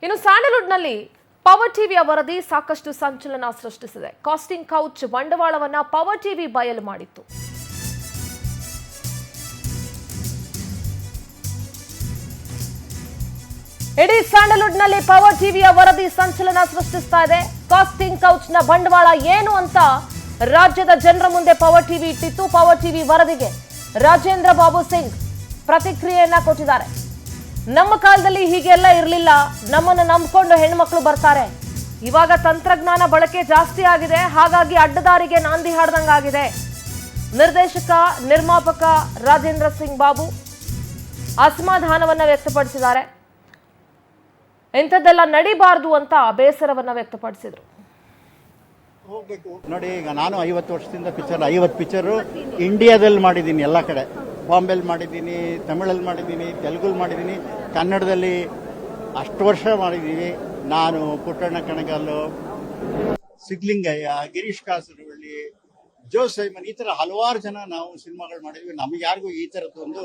ಇನ್ನು ಸ್ಯಾಂಡಲ್ವುಡ್ನಲ್ಲಿ ಪವರ್ ಟಿವಿಯ ವರದಿ ಸಾಕಷ್ಟು ಸಂಚಲನ ಸೃಷ್ಟಿಸಿದೆ. ಕಾಸ್ಟಿಂಗ್ ಕೌಚ್ ಬಂಡವಾಳವನ್ನ ಪವರ್ ಟಿವಿ ಬಯಲು ಮಾಡಿತ್ತು. ಇಡೀ ಸ್ಯಾಂಡಲ್ವುಡ್ನಲ್ಲಿ ಪವರ್ ಟಿವಿಯ ವರದಿ ಸಂಚಲನ ಸೃಷ್ಟಿಸ್ತಾ ಇದೆ. ಕಾಸ್ಟಿಂಗ್ ಕೌಚ್ನ ಬಂಡವಾಳ ಏನು ಅಂತ ರಾಜ್ಯದ ಜನರ ಮುಂದೆ ಪವರ್ ಟಿವಿ ಇಟ್ಟಿತ್ತು. ಪವರ್ ಟಿವಿ ವರದಿಗೆ ರಾಜೇಂದ್ರ ಬಾಬು ಸಿಂಗ್ ಪ್ರತಿಕ್ರಿಯೆಯನ್ನ ಕೊಟ್ಟಿದ್ದಾರೆ. ನಮ್ಮ ಕಾಲದಲ್ಲಿ ಹೀಗೆಲ್ಲ ಇರಲಿಲ್ಲ, ನಮ್ಮನ್ನು ನಂಬಿಕೊಂಡು ಹೆಣ್ಮಕ್ಳು ಬರ್ತಾರೆ. ಇವಾಗ ತಂತ್ರಜ್ಞಾನ ಬಳಕೆ ಜಾಸ್ತಿ ಆಗಿದೆ, ಹಾಗಾಗಿ ಅಡ್ಡದಾರಿಗೆ ನಾಂದಿ ಹಾಡ್ದಂಗಾಗಿದೆ. ನಿರ್ದೇಶಕ ನಿರ್ಮಾಪಕ ರಾಜೇಂದ್ರ ಸಿಂಗ್ ಬಾಬು ಅಸಮಾಧಾನವನ್ನ ವ್ಯಕ್ತಪಡಿಸಿದ್ದಾರೆ. ಇಂಥದ್ದೆಲ್ಲ ನಡಿಬಾರ್ದು ಅಂತ ಬೇಸರವನ್ನ ವ್ಯಕ್ತಪಡಿಸಿದ್ರು. ಹೋಗ್ಬೇಕು ನೋಡಿ, ಈಗ ನಾನು 50 ವರ್ಷದಿಂದ 50 ಪಿಕ್ಚರು ಇಂಡಿಯಾದಲ್ಲಿ ಮಾಡಿದ್ದೀನಿ. ಎಲ್ಲ ಕಡೆ ಬಾಂಬೆಲಿ ಮಾಡಿದ್ದೀನಿ, ತಮಿಳಲ್ಲಿ ಮಾಡಿದ್ದೀನಿ, ತೆಲುಗಲ್ಲಿ ಮಾಡಿದ್ದೀನಿ, ಕನ್ನಡದಲ್ಲಿ ಅಷ್ಟು ವರ್ಷ ಮಾಡಿದ್ದೀನಿ. ನಾನು ಪುಟ್ಟಣ್ಣ ಕಣಗಾಲು, ಸಿಗ್ಲಿಂಗಯ್ಯ, ಗಿರೀಶ್ ಕಾಸರವಳ್ಳಿ, ಜೋ ಸೈಮನ್, ಈ ಥರ ಹಲವಾರು ಜನ ನಾವು ಸಿನಿಮಾಗಳು ಮಾಡಿದ್ವಿ. ನಮಗೆ ಯಾರಿಗೂ ಈ ಥರದ್ದೊಂದು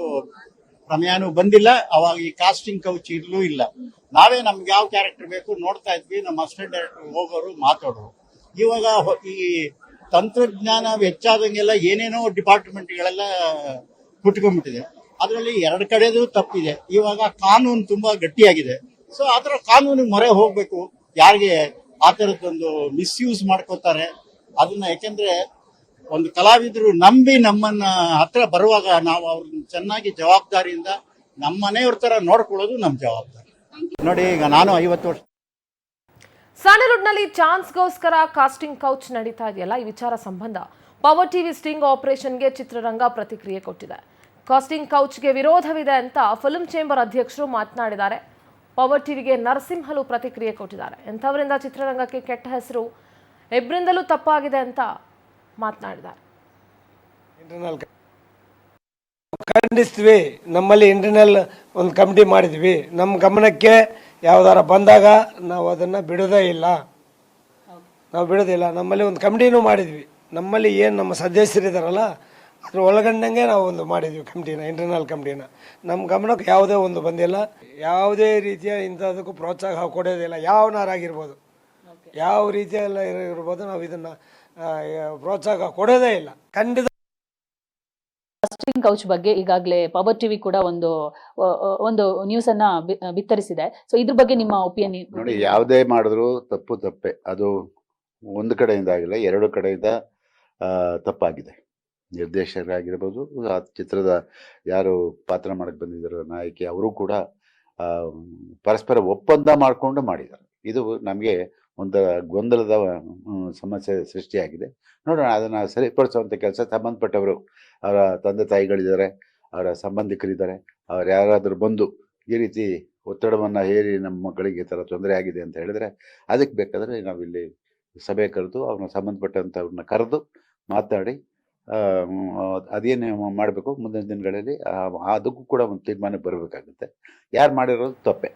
ಪ್ರಮೇಯನೂ ಬಂದಿಲ್ಲ. ಅವಾಗ ಈ ಕಾಸ್ಟಿಂಗ್ ಕೌಚ್ ಇರ್ಲೂ ಇಲ್ಲ. ನಾವೇ ನಮ್ಗೆ ಯಾವ ಕ್ಯಾರೆಕ್ಟರ್ ಬೇಕು ನೋಡ್ತಾ ಇದ್ವಿ. ನಮ್ಮ ಅಸಿಸ್ಟೆಂಟ್ ಡೈರೆಕ್ಟರ್ ಹೋಗೋರು ಮಾತಾಡೋರು. ಇವಾಗ ಈ ತಂತ್ರಜ್ಞಾನ ಹೆಚ್ಚಾದಂಗೆಲ್ಲ ಏನೇನೋ ಡಿಪಾರ್ಟ್ಮೆಂಟ್ಗಳೆಲ್ಲ ಕುಟ್ಕೊಂಡ್ಬಿಟ್ಟಿದೆ. ಅದರಲ್ಲಿ 2 ಕಡೆದು ತಪ್ಪಿದೆ. ಇವಾಗ ಕಾನೂನು ತುಂಬಾ ಗಟ್ಟಿಯಾಗಿದೆ. ಸೊ ಆ ಥರ ಕಾನೂನಿಗೆ ಮೊರೆ ಹೋಗ್ಬೇಕು. ಯಾರಿಗೆ ಆ ಥರದ್ದೊಂದು ಮಿಸ್ಯೂಸ್ ಮಾಡ್ಕೋತಾರೆ ಅದನ್ನ, ಯಾಕೆಂದ್ರೆ ಒಂದು ಕಲಾವಿದರು ನಂಬಿ ನಮ್ಮನ್ನ ಹತ್ರ ಬರುವಾಗ ನಾವು ಅವ್ರನ್ನ ಚೆನ್ನಾಗಿ ಜವಾಬ್ದಾರಿಯಿಂದ ನಮ್ಮ ಮನೆಯವ್ರ ತರ ನೋಡ್ಕೊಳ್ಳೋದು ನಮ್ಮ ಜವಾಬ್ದಾರಿ. ನೋಡಿ, ಈಗ ನಾನು 50 ವರ್ಷ ಸ್ಯಾಂಡಲ್ವುಡ್ನಲ್ಲಿ ಚಾನ್ಸ್ಗೋಸ್ಕರ ಕಾಸ್ಟಿಂಗ್ ಕೌಚ್ ನಡೀತಾ ಇದೆಯಲ್ಲ, ಈ ವಿಚಾರ ಸಂಬಂಧ ಪವರ್ ಟಿವಿ ಸ್ಟಿಂಗ್ ಆಪರೇಷನ್ಗೆ ಚಿತ್ರರಂಗ ಪ್ರತಿಕ್ರಿಯೆ ಕೊಟ್ಟಿದೆ. ಕಾಸ್ಟಿಂಗ್ ಕೌಚ್ಗೆ ವಿರೋಧವಿದೆ ಅಂತ ಫಿಲ್ಮ್ ಚೇಂಬರ್ ಅಧ್ಯಕ್ಷರು ಮಾತನಾಡಿದ್ದಾರೆ. ಪವರ್ ಟಿವಿಗೆ ನರಸಿಂಹಲು ಪ್ರತಿಕ್ರಿಯೆ ಕೊಟ್ಟಿದ್ದಾರೆ. ಎಂಥವರಿಂದ ಚಿತ್ರರಂಗಕ್ಕೆ ಕೆಟ್ಟ ಹೆಸರು, ಇಬ್ಬರಿಂದಲೂ ತಪ್ಪಾಗಿದೆ ಅಂತ ಮಾತನಾಡಿದ್ದಾರೆ. ಖಂಡಿಸ್ತೀವಿ. ನಮ್ಮಲ್ಲಿ ಇಂಟರ್ನಲ್ ಒಂದು ಕಮಿಟಿ ಮಾಡಿದ್ವಿ. ನಮ್ಮ ಗಮನಕ್ಕೆ ಯಾವ್ದಾರ ಬಂದಾಗ ನಾವು ಅದನ್ನು ಬಿಡೋದೇ ಇಲ್ಲ. ನಮ್ಮಲ್ಲಿ ಒಂದು ಕಮಿಟಿನೂ ಮಾಡಿದ್ವಿ. ನಮ್ಮಲ್ಲಿ ಏನು ನಮ್ಮ ಸದಸ್ಯರಿದ್ದಾರಲ್ಲ ಅದ್ರ ಒಳಗಂಡಂಗೆ ನಾವು ಒಂದು ಮಾಡಿದ್ವಿ ಕಮಿಟಿನ, ಇಂಟರ್ನಲ್ ಕಮಿಟಿನ. ನಮ್ಮ ಗಮನಕ್ಕೆ ಯಾವುದೇ ಒಂದು ಬಂದಿಲ್ಲ. ಯಾವುದೇ ರೀತಿಯ ಇಂಥದಕ್ಕೂ ಪ್ರೋತ್ಸಾಹ ಕೊಡೋದಿಲ್ಲ. ಯಾವನಾರಾಗಿರ್ಬೋದು, ಯಾವ ರೀತಿಯೆಲ್ಲ ಇರ್ಬೋದು, ನಾವು ಇದನ್ನು ಪ್ರೋತ್ಸಾಹ ಕೊಡೋದೇ ಇಲ್ಲ. ಖಂಡಿತ ಕಾಸ್ಟಿಂಗ್ ಕೌಚ್ ಬಗ್ಗೆ ಈಗಾಗಲೇ ಪವರ್ ಟಿವಿ ಕೂಡ ಒಂದು ನ್ಯೂಸ್ ಅನ್ನ ಬಿತ್ತರಿಸಿದೆ. ಸೊ ಇದ್ರ ಬಗ್ಗೆ ನಿಮ್ಮ ಒಪಿನಿಯನ್? ನೋಡಿ, ಯಾವುದೇ ಮಾಡಿದ್ರು ತಪ್ಪೇ. ಅದು ಒಂದು ಕಡೆಯಿಂದ ಆಗಿಲ್ಲ, 2 ಕಡೆಯಿಂದ ತಪ್ಪಾಗಿದೆ. ನಿರ್ದೇಶಕರಾಗಿರ್ಬೋದು, ಆ ಚಿತ್ರದ ಯಾರು ಪಾತ್ರ ಮಾಡಕ್ಕೆ ಬಂದಿದ್ದಾರೋ ನಾಯಕಿ, ಅವರು ಕೂಡ ಪರಸ್ಪರ ಒಪ್ಪಂದ ಮಾಡಿಕೊಂಡು ಮಾಡಿದ್ದಾರೆ. ಇದು ನಮಗೆ ಒಂದು ಗೊಂದಲದ ಸಮಸ್ಯೆ ಸೃಷ್ಟಿಯಾಗಿದೆ. ನೋಡೋಣ, ಅದನ್ನು ಸರಿಪಡಿಸುವಂಥ ಕೆಲಸ ಸಂಬಂಧಪಟ್ಟವರು, ಅವರ ತಂದೆ ತಾಯಿಗಳಿದ್ದಾರೆ, ಅವರ ಸಂಬಂಧಿಕರಿದ್ದಾರೆ, ಅವ್ರು ಯಾರಾದರೂ ಬಂದು ಈ ರೀತಿ ಒತ್ತಡವನ್ನು ಹೇರಿ ನಮ್ಮ ಮಕ್ಕಳಿಗೆ ಈ ಥರ ತೊಂದರೆ ಆಗಿದೆ ಅಂತ ಹೇಳಿದ್ರೆ, ಅದಕ್ಕೆ ಬೇಕಾದರೆ ನಾವಿಲ್ಲಿ ಸಭೆ ಕರೆದು ಅವ್ರನ್ನ ಸಂಬಂಧಪಟ್ಟಂಥವ್ರನ್ನ ಕರೆದು ಮಾತಾಡಿ ಅದೇನು ಮಾಡಬೇಕು ಮುಂದಿನ ದಿನಗಳಲ್ಲಿ ಅದಕ್ಕೂ ಕೂಡ ಒಂದು ತೀರ್ಮಾನಕ್ಕೆ ಬರಬೇಕಾಗುತ್ತೆ. ಯಾರು ಮಾಡಿರೋದು ತಪ್ಪೆ.